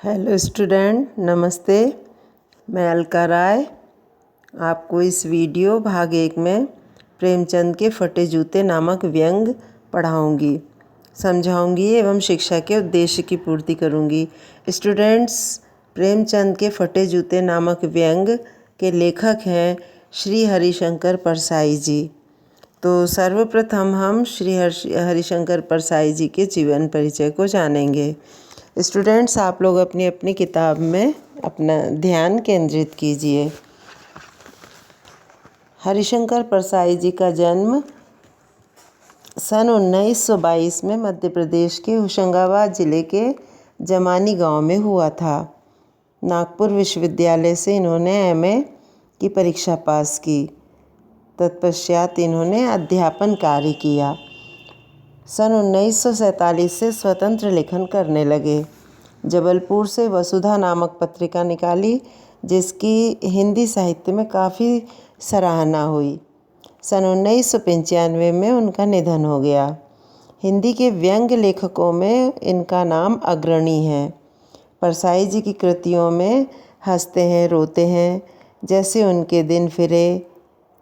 Hello student, नमस्ते। मैं अलका राय आपको इस वीडियो भाग 1 में प्रेमचंद के फटे जूते नामक व्यंग पढ़ाऊंगी, समझाऊंगी एवं शिक्षा के उद्देश्य की पूर्ति करूंगी। स्टूडेंट्स, प्रेमचंद के फटे जूते नामक व्यंग के लेखक हैं श्री हरिशंकर परसाई जी। तो सर्वप्रथम हम श्री हरिशंकर परसाई जी के जीवन परिचय को जानेंगे। स्टूडेंट्स, आप लोग अपनी अपनी किताब में अपना ध्यान केंद्रित कीजिए। हरिशंकर परसाई जी का जन्म सन 1922 में मध्य प्रदेश के होशंगाबाद ज़िले के जमानी गांव में हुआ था। नागपुर विश्वविद्यालय से इन्होंने एमए की परीक्षा पास की। तत्पश्चात इन्होंने अध्यापन कार्य किया। सन 1947 से स्वतंत्र लेखन करने लगे। जबलपुर से वसुधा नामक पत्रिका निकाली, जिसकी हिंदी साहित्य में काफ़ी सराहना हुई। सन 1995 में उनका निधन हो गया। हिंदी के व्यंग लेखकों में इनका नाम अग्रणी है। परसाई जी की कृतियों में हंसते हैं रोते हैं, जैसे उनके दिन फिरे,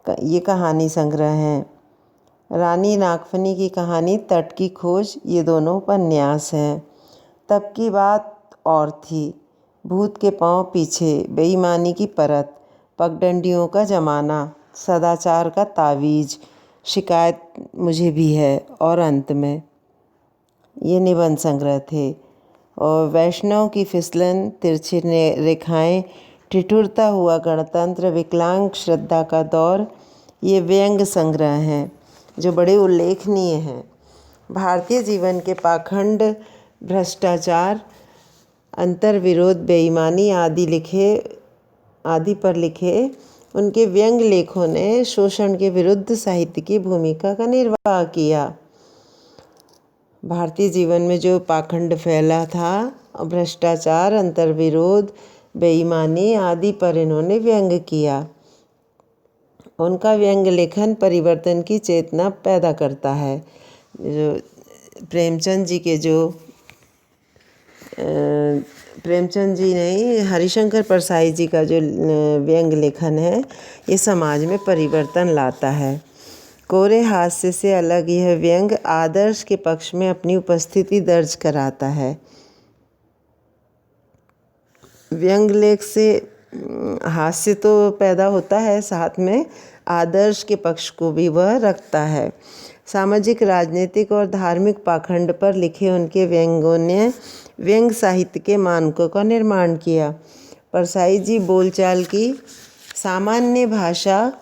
ये कहानी संग्रह हैं। रानी नागफनी की कहानी तट की खोज, ये दोनों उपन्यास हैं। तब की बात और थी, भूत के पांव पीछे, बेईमानी की परत, पगडंडियों का ज़माना, सदाचार का तावीज़, शिकायत मुझे भी है, और अंत में, ये निबंध संग्रह थे। और वैष्णव की फिसलन, तिरछी रेखाएं, ठिठुरता हुआ गणतंत्र, विकलांग श्रद्धा का दौर, ये व्यंग संग्रह हैं जो बड़े उल्लेखनीय हैं। भारतीय जीवन के पाखंड, भ्रष्टाचार, अंतर्विरोध, बेईमानी आदि पर लिखे उनके व्यंग लेखों ने शोषण के विरुद्ध साहित्य की भूमिका का निर्वाह किया। भारतीय जीवन में जो पाखंड फैला था, भ्रष्टाचार, अंतर्विरोध, बेईमानी आदि पर इन्होंने व्यंग किया। उनका व्यंग लेखन परिवर्तन की चेतना पैदा करता है। जो प्रेमचंद जी नहीं, हरिशंकर परसाई जी का जो व्यंग लेखन है, ये समाज में परिवर्तन लाता है। कोरे हास्य से अलग यह व्यंग आदर्श के पक्ष में अपनी उपस्थिति दर्ज कराता है। व्यंग लेख से हास्य तो पैदा होता है, साथ में आदर्श के पक्ष को भी वह रखता है। सामाजिक, राजनीतिक और धार्मिक पाखंड पर लिखे उनके व्यंगों ने व्यंग साहित्य के मानकों का निर्माण किया। परसाई जी बोलचाल की सामान्य भाषा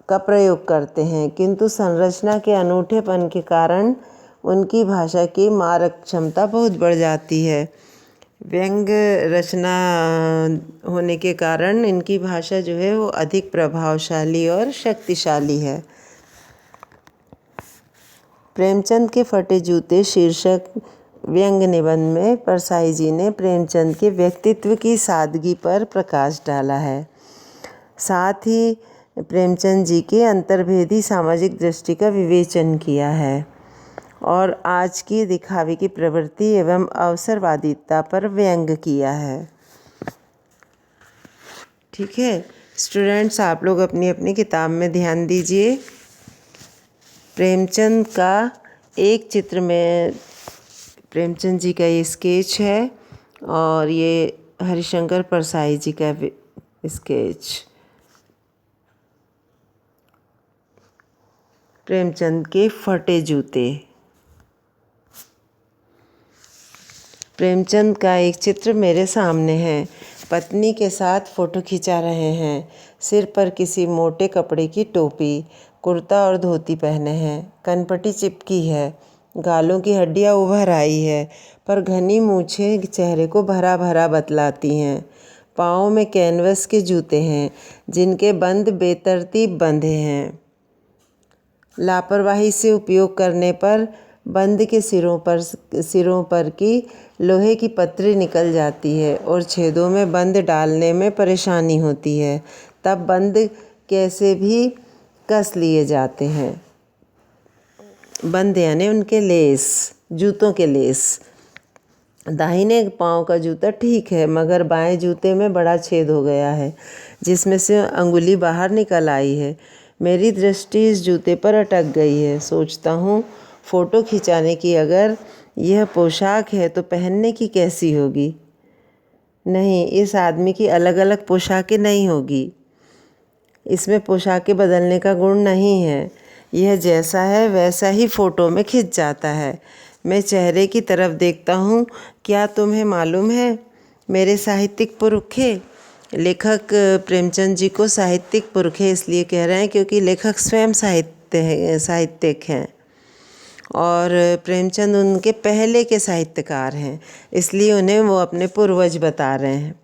का प्रयोग करते हैं, किंतु संरचना के अनूठेपन के कारण उनकी भाषा की मारक क्षमता बहुत बढ़ जाती है। व्यंग रचना होने के कारण इनकी भाषा जो है वो अधिक प्रभावशाली और शक्तिशाली है। प्रेमचंद के फटे जूते शीर्षक व्यंग निबंध में परसाई जी ने प्रेमचंद के व्यक्तित्व की सादगी पर प्रकाश डाला है। साथ ही प्रेमचंद जी के अंतर्भेदी सामाजिक दृष्टि का विवेचन किया है और आज की दिखावे की प्रवृत्ति एवं अवसरवादिता पर व्यंग किया है। ठीक है स्टूडेंट्स, आप लोग अपनी अपनी किताब में ध्यान दीजिए। प्रेमचंद का एक चित्र में प्रेमचंद जी का ये स्केच है और ये हरिशंकर परसाई जी का स्केच। प्रेमचंद के फटे जूते। प्रेमचंद का एक चित्र मेरे सामने है। पत्नी के साथ फ़ोटो खिंचा रहे हैं। सिर पर किसी मोटे कपड़े की टोपी, कुर्ता और धोती पहने हैं। कनपटी चिपकी है, गालों की हड्डियां उभर आई है, पर घनी मूछें चेहरे को भरा भरा बतलाती हैं। पाँव में कैनवस के जूते हैं, जिनके बंद बेतरतीब बंधे हैं। लापरवाही से उपयोग करने पर बंद के सिरों पर की लोहे की पत्री निकल जाती है और छेदों में बंद डालने में परेशानी होती है। तब बंद कैसे भी कस लिए जाते हैं। बंद यानी उनके लेस, जूतों के लेस। दाहिने पाँव का जूता ठीक है, मगर बाएं जूते में बड़ा छेद हो गया है, जिसमें से अंगुली बाहर निकल आई है। मेरी दृष्टि इस जूते पर अटक गई है। सोचता हूँ फ़ोटो खिंचाने की अगर यह पोशाक है तो पहनने की कैसी होगी। नहीं, इस आदमी की अलग अलग पोशाकें नहीं होगी। इसमें पोशाकें बदलने का गुण नहीं है। यह जैसा है वैसा ही फ़ोटो में खिंच जाता है। मैं चेहरे की तरफ देखता हूँ। क्या तुम्हें मालूम है मेरे साहित्यिक पुरखे? लेखक प्रेमचंद जी को साहित्यिक पुरखे इसलिए कह रहे हैं क्योंकि लेखक स्वयं साहित्यिक हैं और प्रेमचंद उनके पहले के साहित्यकार हैं, इसलिए उन्हें वो अपने पूर्वज बता रहे हैं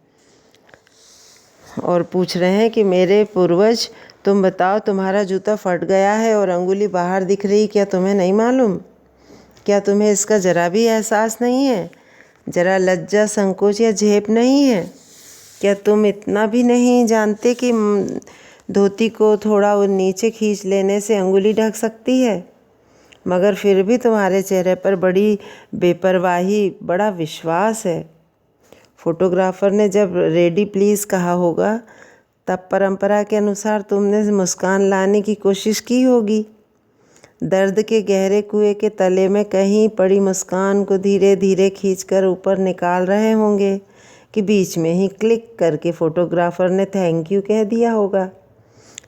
और पूछ रहे हैं कि मेरे पूर्वज, तुम बताओ, तुम्हारा जूता फट गया है और अंगुली बाहर दिख रही, क्या तुम्हें नहीं मालूम? क्या तुम्हें इसका ज़रा भी एहसास नहीं है? ज़रा लज्जा, संकोच या झेप नहीं है? क्या तुम इतना भी नहीं जानते कि धोती को थोड़ा नीचे खींच लेने से अंगुली ढक सकती है? मगर फिर भी तुम्हारे चेहरे पर बड़ी बेपरवाही, बड़ा विश्वास है। फोटोग्राफर ने जब रेडी प्लीज़ कहा होगा, तब परंपरा के अनुसार तुमने मुस्कान लाने की कोशिश की होगी। दर्द के गहरे कुएं के तले में कहीं पड़ी मुस्कान को धीरे धीरे खींचकर ऊपर निकाल रहे होंगे कि बीच में ही क्लिक करके फोटोग्राफर ने थैंक यू कह दिया होगा।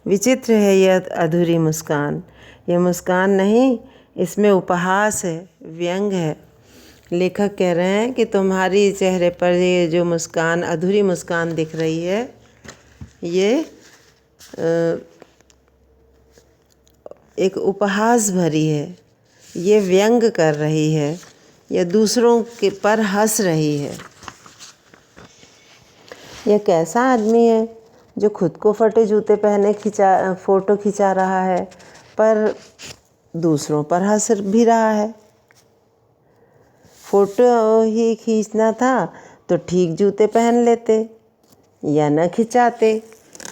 विचित्र है यह अधूरी मुस्कान। यह मुस्कान नहीं, इसमें उपहास है, व्यंग है। लेखक कह रहे हैं कि तुम्हारी चेहरे पर ये जो मुस्कान, अधूरी मुस्कान दिख रही है, ये एक उपहास भरी है, ये व्यंग कर रही है, यह दूसरों के पर हंस रही है। यह कैसा आदमी है जो खुद को फटे जूते पहने फ़ोटो खिंचा रहा है, पर दूसरों पर हंस भी रहा है। फ़ोटो ही खींचना था तो ठीक जूते पहन लेते या न खिंचाते।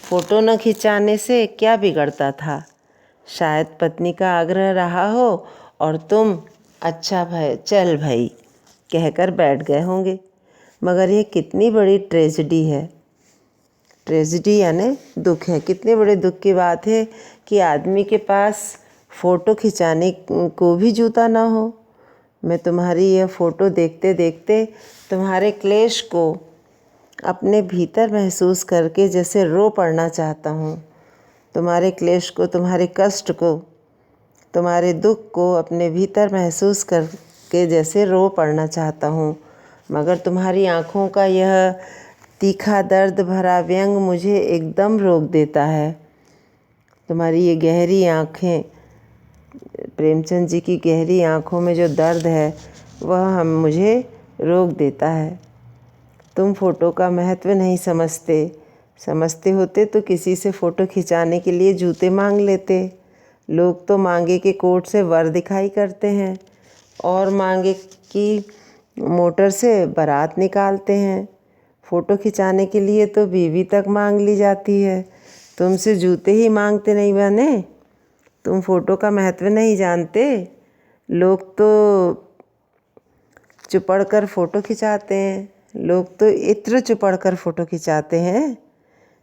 फ़ोटो न खिंचाने से क्या बिगड़ता था? शायद पत्नी का आग्रह रहा हो और तुम अच्छा भाई, चल भाई कहकर बैठ गए होंगे। मगर यह कितनी बड़ी ट्रेजेडी है। ट्रेजेडी यानी दुख है। कितने बड़े दुख की बात है कि आदमी के पास फ़ोटो खिंचाने को भी जूता ना हो। मैं तुम्हारी यह फ़ोटो देखते देखते तुम्हारे क्लेश को अपने भीतर महसूस करके जैसे रो पड़ना चाहता हूँ। तुम्हारे क्लेश को, तुम्हारे कष्ट को, तुम्हारे दुख को अपने भीतर महसूस करके जैसे रो पड़ना चाहता हूँ। मगर तुम्हारी आँखों का यह तीखा दर्द भरा व्यंग मुझे एकदम रोक देता है। तुम्हारी ये गहरी आँखें, प्रेमचंद जी की गहरी आँखों में जो दर्द है वह मुझे रोक देता है। तुम फ़ोटो का महत्व नहीं समझते होते तो किसी से फ़ोटो खिंचाने के लिए जूते मांग लेते। लोग तो मांगे के कोट से वर दिखाई करते हैं और मांगे की मोटर से बारात निकालते हैं। फ़ोटो खिंचाने के लिए तो बीवी तक मांग ली जाती है। तुमसे जूते ही मांगते नहीं बने? तुम फ़ोटो का महत्व नहीं जानते? लोग तो चुपड़ कर फ़ोटो खिंचाते हैं। लोग तो इत्र चुपड़ कर फ़ोटो खिंचाते हैं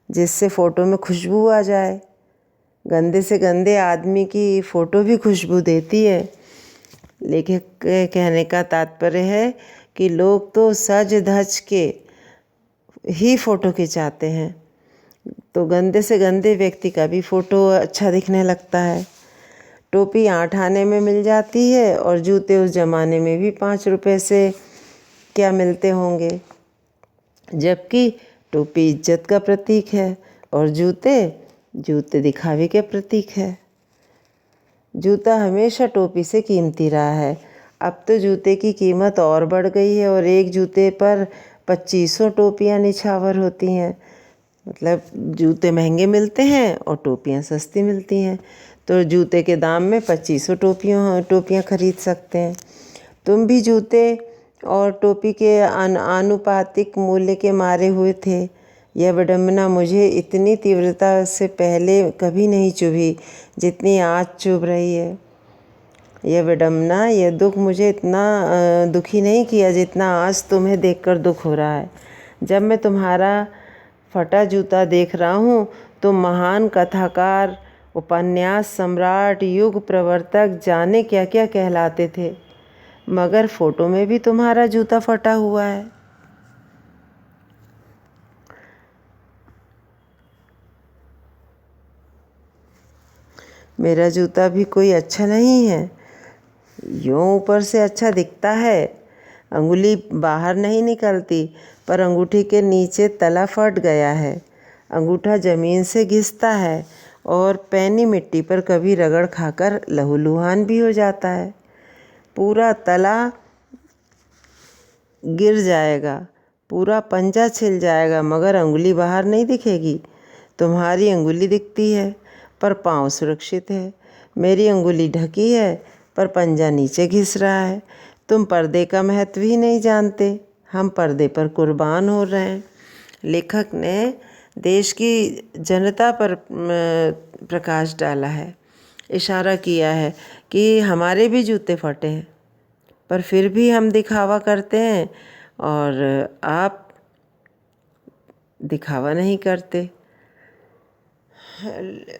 जिससे फ़ोटो में खुशबू आ जाए। गंदे से गंदे आदमी की फ़ोटो भी खुशबू देती है। लेखक के कहने का तात्पर्य है कि लोग तो सज धज के ही फ़ोटो खिंचाते हैं, तो गंदे से गंदे व्यक्ति का भी फ़ोटो अच्छा दिखने लगता है। टोपी 8 आने में मिल जाती है और जूते उस ज़माने में भी 5 रुपए से क्या मिलते होंगे, जबकि टोपी इज्जत का प्रतीक है और जूते दिखावे के प्रतीक है। जूता हमेशा टोपी से कीमती रहा है। अब तो जूते की कीमत और बढ़ गई है और एक जूते पर 2500 टोपियाँ निछावर होती हैं। मतलब जूते महंगे मिलते हैं और टोपियाँ सस्ती मिलती हैं, तो जूते के दाम में 2500 टोपियाँ खरीद सकते हैं। तुम भी जूते और टोपी के आनुपातिक मूल्य के मारे हुए थे। यह विडंबना मुझे इतनी तीव्रता से पहले कभी नहीं चुभी जितनी आज चुभ रही है। यह विडंबना, यह दुख मुझे इतना दुखी नहीं किया जितना आज तुम्हें देखकर दुख हो रहा है। जब मैं तुम्हारा फटा जूता देख रहा हूँ तो महान कथाकार, उपन्यास सम्राट, युग प्रवर्तक जाने क्या क्या कहलाते थे, मगर फ़ोटो में भी तुम्हारा जूता फटा हुआ है। मेरा जूता भी कोई अच्छा नहीं है, यूँ ऊपर से अच्छा दिखता है, अंगुली बाहर नहीं निकलती, पर अंगूठी के नीचे तला फट गया है, अंगूठा ज़मीन से घिसता है और पैनी मिट्टी पर कभी रगड़ खाकर लहूलुहान भी हो जाता है। पूरा तला गिर जाएगा, पूरा पंजा छिल जाएगा, मगर अंगुली बाहर नहीं दिखेगी। तुम्हारी अंगुली दिखती है पर पाँव सुरक्षित है, मेरी अंगुली ढकी है पर पंजा नीचे घिस रहा है। तुम पर्दे का महत्व ही नहीं जानते, हम पर्दे पर कुर्बान हो रहे हैं। लेखक ने देश की जनता पर प्रकाश डाला है, इशारा किया है कि हमारे भी जूते फटे हैं, पर फिर भी हम दिखावा करते हैं और आप दिखावा नहीं करते।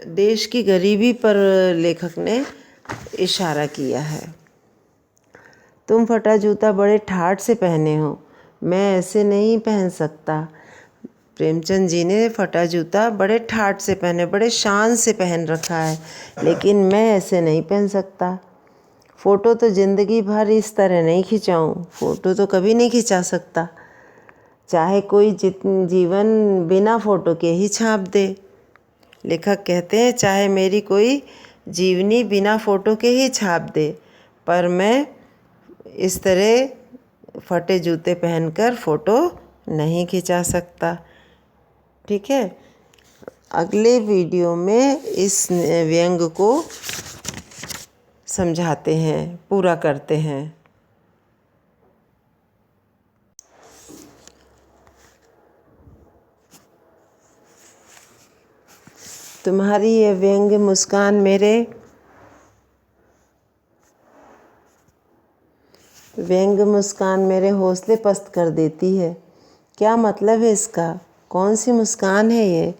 देश की गरीबी पर लेखक ने इशारा किया है। तुम फटा जूता बड़े ठाठ से पहने हो, मैं ऐसे नहीं पहन सकता। प्रेमचंद जी ने फटा जूता बड़े ठाठ से पहने, बड़े शान से पहन रखा है, लेकिन मैं ऐसे नहीं पहन सकता। फ़ोटो तो ज़िंदगी भर इस तरह नहीं खिंचाऊँ, फ़ोटो तो कभी नहीं खिंचा सकता, चाहे कोई जीवन बिना फ़ोटो के ही छाप दे। लेखक कहते हैं चाहे मेरी कोई जीवनी बिना फ़ोटो के ही छाप दे, पर मैं इस तरह फटे जूते पहनकर फ़ोटो नहीं खिंचा सकता। ठीक है, अगले वीडियो में इस व्यंग को समझाते हैं, पूरा करते हैं। तुम्हारी ये व्यंग मुस्कान मेरे हौसले पस्त कर देती है। क्या मतलब है इसका? कौन सी मुस्कान है ये?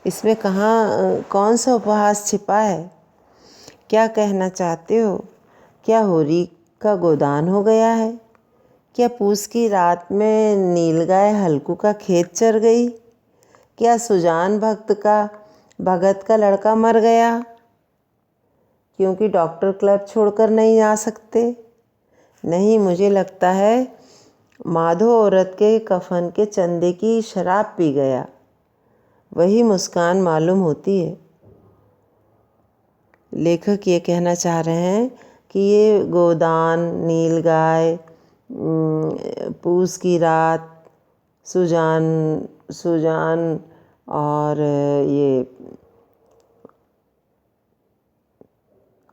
इसमें कौन सा उपहास छिपा है? क्या कहना चाहते हो? क्या होरी का गोदान हो गया है? क्या पूस की रात में नीलगाय हल्कू का खेत चर गई? क्या सुजान भगत का लड़का मर गया क्योंकि डॉक्टर क्लब छोड़कर नहीं आ सकते? नहीं, मुझे लगता है माधो औरत के कफन के चंदे की शराब पी गया, वही मुस्कान मालूम होती है। लेखक ये कहना चाह रहे हैं कि ये गोदान, नीलगाय, पूस की रात, सुजान और ये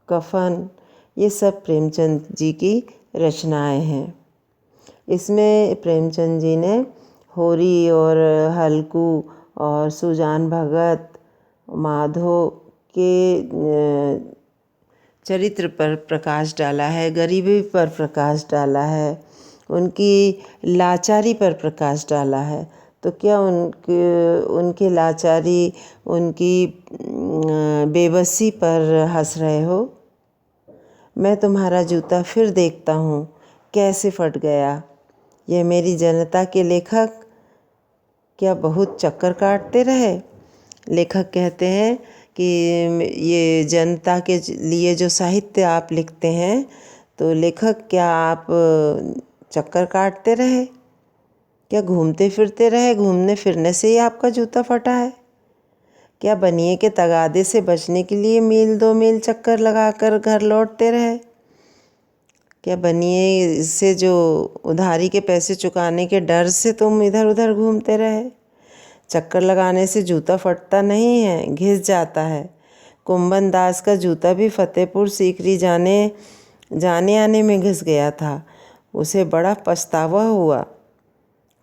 कफन, ये सब प्रेमचंद जी की रचनाएं हैं। इसमें प्रेमचंद जी ने होरी और हल्कू और सुजान भगत, माधो के चरित्र पर प्रकाश डाला है, गरीबी पर प्रकाश डाला है, उनकी लाचारी पर प्रकाश डाला है। तो क्या उनके लाचारी, उनकी बेबसी पर हंस रहे हो? मैं तुम्हारा जूता फिर देखता हूँ कैसे फट गया। यह मेरी जनता के लेखक क्या बहुत चक्कर काटते रहे? लेखक कहते हैं कि ये जनता के लिए जो साहित्य आप लिखते हैं, तो लेखक क्या आप चक्कर काटते रहे? क्या घूमते फिरते रहे? घूमने फिरने से ही आपका जूता फटा है? क्या बनिए के तगादे से बचने के लिए मील 2 मील चक्कर लगाकर घर लौटते रहे? क्या बनिए से जो उधारी के पैसे चुकाने के डर से तुम इधर उधर घूमते रहे? चक्कर लगाने से जूता फटता नहीं है, घिस जाता है। कुंभन दास का जूता भी फतेहपुर सीकरी जाने आने में घिस गया था, उसे बड़ा पछतावा हुआ।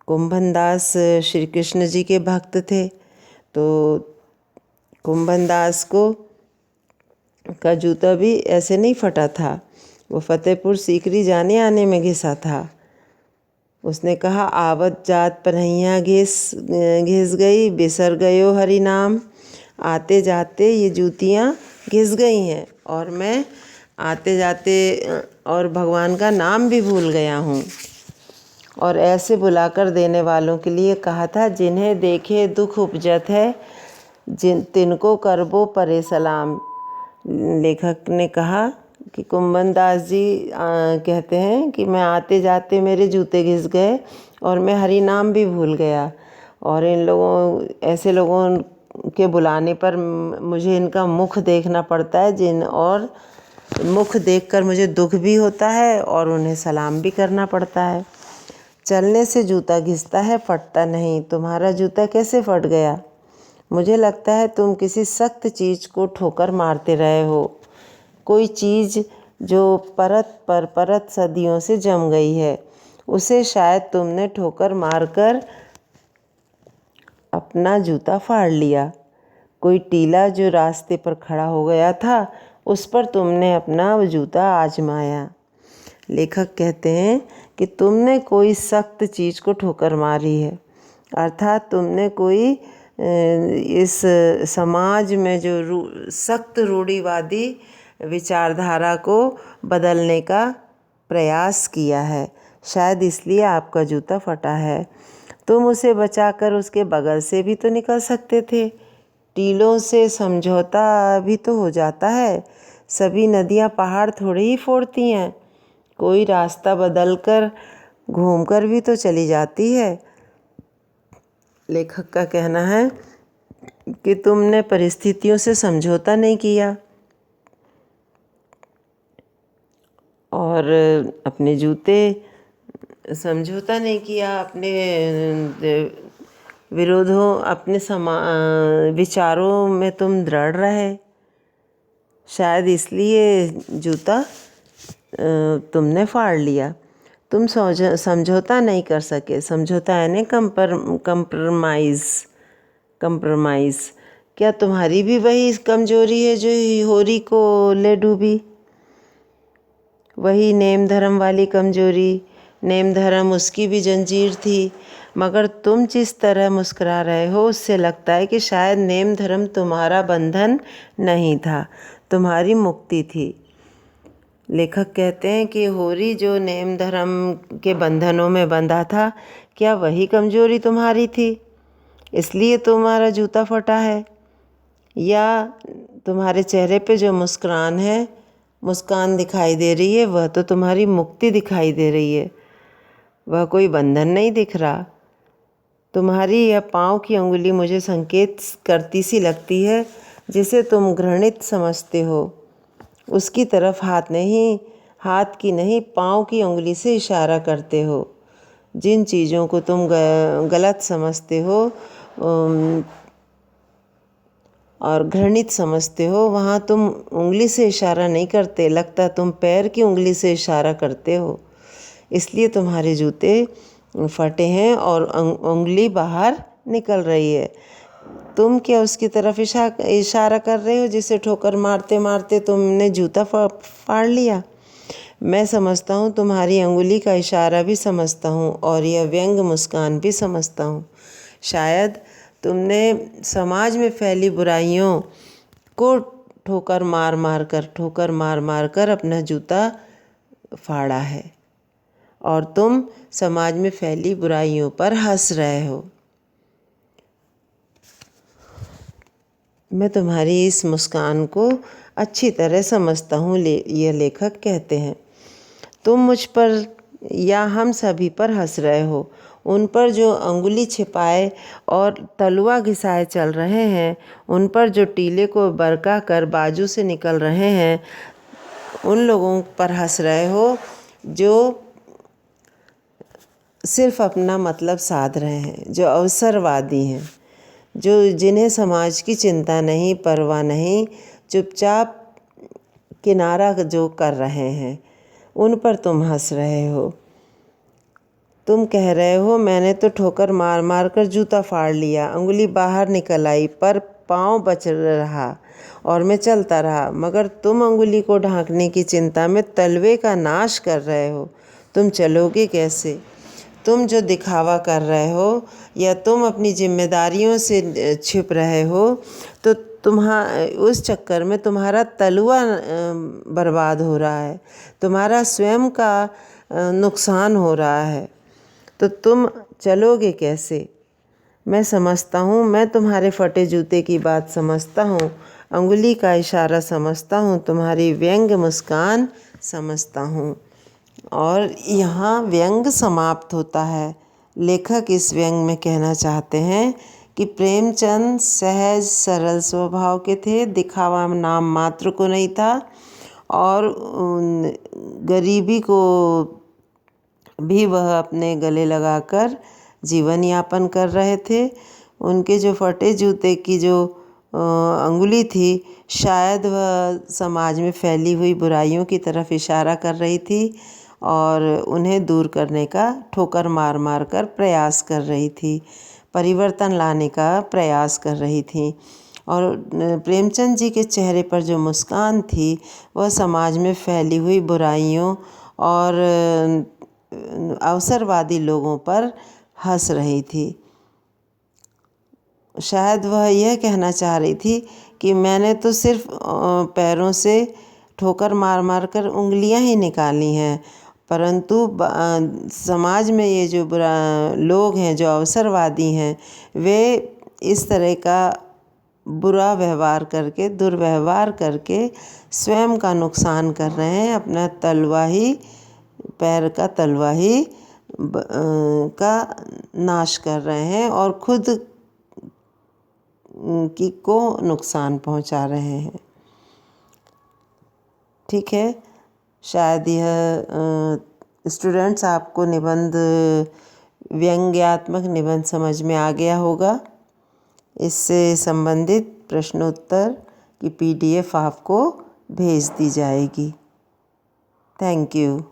कुंभन दास श्री कृष्ण जी के भक्त थे, तो कुंभन दास का जूता भी ऐसे नहीं फटा था। वो फतेहपुर सीकरी जाने आने में घिसा था। उसने कहा, आवत जात पनहिया घिस गई, बिसर गयो हरि नाम। आते जाते ये जूतियाँ घिस गई हैं और मैं आते जाते और भगवान का नाम भी भूल गया हूँ। और ऐसे बुलाकर देने वालों के लिए कहा था, जिन्हें देखे दुख उपजत है, तिनको करबो परे सलाम। लेखक ने कहा कि कुंभन दास जी कहते हैं कि मैं आते जाते मेरे जूते घिस गए और मैं हरि नाम भी भूल गया, और ऐसे लोगों के बुलाने पर मुझे इनका मुख देखना पड़ता है, और मुख देखकर मुझे दुख भी होता है और उन्हें सलाम भी करना पड़ता है। चलने से जूता घिसता है, फटता नहीं। तुम्हारा जूता कैसे फट गया? मुझे लगता है तुम किसी सख्त चीज़ को ठोकर मारते रहे हो, कोई चीज़ जो परत पर परत सदियों से जम गई है, उसे शायद तुमने ठोकर मारकर अपना जूता फाड़ लिया। कोई टीला जो रास्ते पर खड़ा हो गया था, उस पर तुमने अपना जूता आजमाया। लेखक कहते हैं कि तुमने कोई सख्त चीज़ को ठोकर मारी है, अर्थात तुमने कोई इस समाज में जो सख्त रूढ़िवादी विचारधारा को बदलने का प्रयास किया है। शायद इसलिए आपका जूता फटा है। तुम उसे बचाकर उसके बगल से भी तो निकल सकते थे। टीलों से समझौता भी तो हो जाता है। सभी नदियाँ पहाड़ थोड़े ही फोड़ती हैं, कोई रास्ता बदलकर घूमकर भी तो चली जाती है। लेखक का कहना है कि तुमने परिस्थितियों से समझौता नहीं किया और अपने जूते समझौता नहीं किया, अपने अपने विचारों में तुम दृढ़ रहे। शायद इसलिए जूता तुमने फाड़ लिया। तुम समझौता नहीं कर सके। समझौता यानी कंप्रोमाइज़। क्या तुम्हारी भी वही कमजोरी है जो होरी को ले डूबी? वही नेम धर्म वाली कमजोरी। नेम धर्म उसकी भी जंजीर थी, मगर तुम जिस तरह मुस्कुरा रहे हो उससे लगता है कि शायद नेम धर्म तुम्हारा बंधन नहीं था, तुम्हारी मुक्ति थी। लेखक कहते हैं कि होरी जो नेम धर्म के बंधनों में बंधा था, क्या वही कमजोरी तुम्हारी थी, इसलिए तुम्हारा जूता फटा है? या तुम्हारे चेहरे पे जो मुस्कान दिखाई दे रही है, वह तो तुम्हारी मुक्ति दिखाई दे रही है, वह कोई बंधन नहीं दिख रहा। तुम्हारी यह पाँव की उंगली मुझे संकेत करती सी लगती है, जिसे तुम घृणित समझते हो। उसकी तरफ हाथ की नहीं पाँव की उंगली से इशारा करते हो। जिन चीज़ों को तुम गलत समझते हो और घृणित समझते हो, वहाँ तुम उंगली से इशारा नहीं करते, लगता तुम पैर की उंगली से इशारा करते हो। इसलिए तुम्हारे जूते फटे हैं और उंगली बाहर निकल रही है। तुम क्या उसकी तरफ इशारा कर रहे हो जिसे ठोकर मारते मारते तुमने जूता फाड़ लिया? मैं समझता हूँ, तुम्हारी अंगुली का इशारा भी समझता हूँ और यह व्यंग मुस्कान भी समझता हूँ। शायद तुमने समाज में फैली बुराइयों को ठोकर मार मार कर अपना जूता फाड़ा है और तुम समाज में फैली बुराइयों पर हंस रहे हो। मैं तुम्हारी इस मुस्कान को अच्छी तरह समझता हूँ, ये लेखक कहते हैं। तुम मुझ पर या हम सभी पर हंस रहे हो। उन पर जो अंगुली छिपाए और तलुआ घिसाए चल रहे हैं, उन पर जो टीले को बरका कर बाजू से निकल रहे हैं, उन लोगों पर हंस रहे हो जो सिर्फ अपना मतलब साध रहे हैं, जो अवसरवादी हैं, जिन्हें समाज की चिंता नहीं, परवाह नहीं, चुपचाप किनारा जो कर रहे हैं, उन पर तुम हंस रहे हो। तुम कह रहे हो, मैंने तो ठोकर मार कर जूता फाड़ लिया, उंगली बाहर निकल आई, पर पाँव बच रहा और मैं चलता रहा, मगर तुम अंगुली को ढांकने की चिंता में तलवे का नाश कर रहे हो। तुम चलोगे कैसे? तुम जो दिखावा कर रहे हो या तुम अपनी जिम्मेदारियों से छिप रहे हो, तो उस चक्कर में तुम्हारा तलवा बर्बाद हो रहा है, तुम्हारा स्वयं का नुकसान हो रहा है। तो तुम चलोगे कैसे? मैं समझता हूँ, मैं तुम्हारे फटे जूते की बात समझता हूँ, अंगुली का इशारा समझता हूँ, तुम्हारी व्यंग मुस्कान समझता हूँ। और यहाँ व्यंग समाप्त होता है। लेखक इस व्यंग में कहना चाहते हैं कि प्रेमचंद सहज सरल स्वभाव के थे, दिखावा नाम मात्र को नहीं था, और गरीबी को भी वह अपने गले लगाकर जीवन यापन कर रहे थे। उनके जो फटे जूते की जो अंगुली थी, शायद वह समाज में फैली हुई बुराइयों की तरफ इशारा कर रही थी और उन्हें दूर करने का ठोकर मार मार कर प्रयास कर रही थी, परिवर्तन लाने का प्रयास कर रही थी। और प्रेमचंद जी के चेहरे पर जो मुस्कान थी, वह समाज में फैली हुई बुराइयों और अवसरवादी लोगों पर हंस रही थी। शायद वह यह कहना चाह रही थी कि मैंने तो सिर्फ पैरों से ठोकर मार मार कर उंगलियां ही निकाली हैं, परंतु समाज में ये जो बुरा लोग हैं, जो अवसरवादी हैं, वे इस तरह का बुरा व्यवहार करके, दुर्व्यवहार करके स्वयं का नुकसान कर रहे हैं, अपना तलवा ही, पैर का तलवा ही का नाश कर रहे हैं और खुद को नुकसान पहुंचा रहे हैं। ठीक है, शायद यह स्टूडेंट्स आपको निबंध, व्यंग्यात्मक निबंध समझ में आ गया होगा। इससे संबंधित प्रश्नोत्तर की PDF आपको भेज दी जाएगी। Thank you.